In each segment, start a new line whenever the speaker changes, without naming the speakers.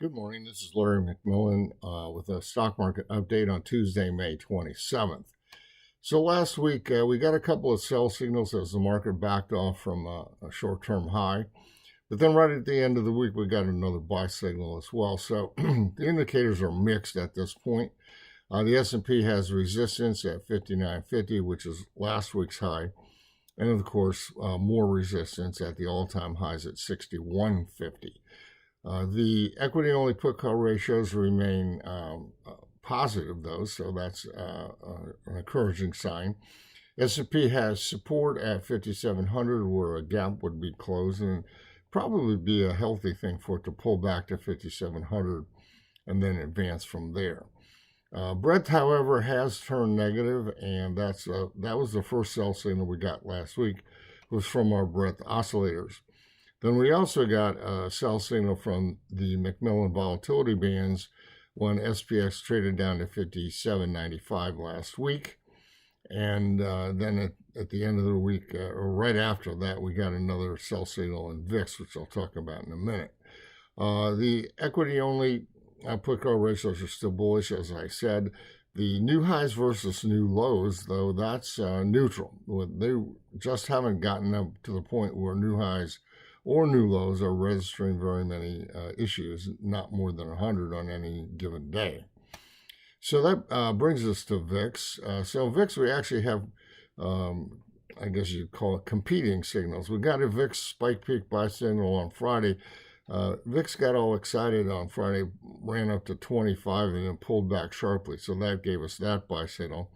Good morning. This is Larry McMillan with a stock market update on Tuesday, May 27th. So last week we got a couple of sell signals as the market backed off from a short-term high. But then right at the end of the week, we got another buy signal as well. So the indicators are mixed at this point. The S&P has resistance at 59.50, which is last week's high. And of course, more resistance at the all-time highs at 61.50. The equity-only put-call ratios remain positive, though, so that's an encouraging sign. S&P has support at 5,700, where a gap would be closed, and probably be a healthy thing for it to pull back to 5,700 and then advance from there. Brent, however, has turned negative, and that was the first sell signal we got last week, was from our Brent oscillators. Then we also got a sell signal from the McMillan volatility bands when SPX traded down to 57.95 last week. And then at the end of the week, or right after that, we got another sell signal in VIX, which I'll talk about in a minute. The equity-only put-call ratios are still bullish, as I said. The new highs versus new lows, though, that's neutral. They just haven't gotten up to the point where new highs or new lows are registering very many issues, not more than 100 on any given day. So that brings us to VIX. So VIX, we actually have, I guess you'd call it competing signals. We got a VIX spike peak buy signal on Friday. VIX got all excited on Friday, ran up to 25 and then pulled back sharply. So that gave us that buy signal.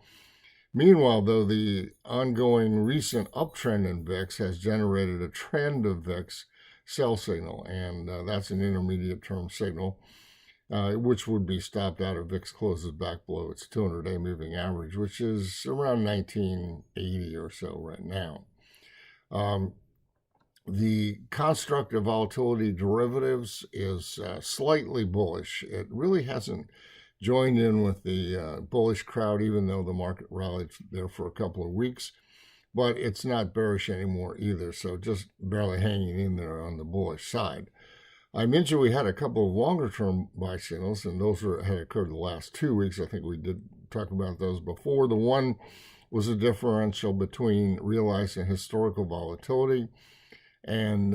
Meanwhile, though, the ongoing recent uptrend in VIX has generated a trend of VIX sell signal, and that's an intermediate term signal, which would be stopped out if VIX closes back below its 200-day moving average, which is around 1980 or so right now. The construct of volatility derivatives is slightly bullish. It really hasn't joined in with the bullish crowd, even though the market rallied there for a couple of weeks. But it's not bearish anymore either, so just barely hanging in there on the bullish side. I mentioned we had a couple of longer-term buy signals, and those had occurred the last 2 weeks. I think we did talk about those before. The one was a differential between realized and historical volatility, and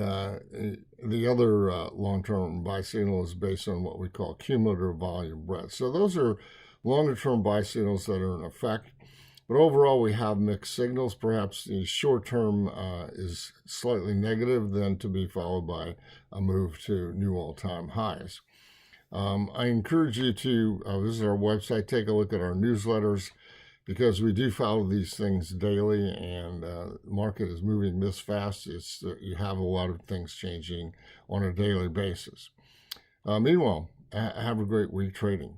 the other long-term buy signal is based on what we call cumulative volume breadth. So those are longer-term buy signals that are in effect. But overall, we have mixed signals. Perhaps the short-term is slightly negative, then to be followed by a move to new all-time highs. I encourage you to visit our website, take a look at our newsletters, because we do follow these things daily, and the market is moving this fast. You have a lot of things changing on a daily basis. Meanwhile, have a great week trading.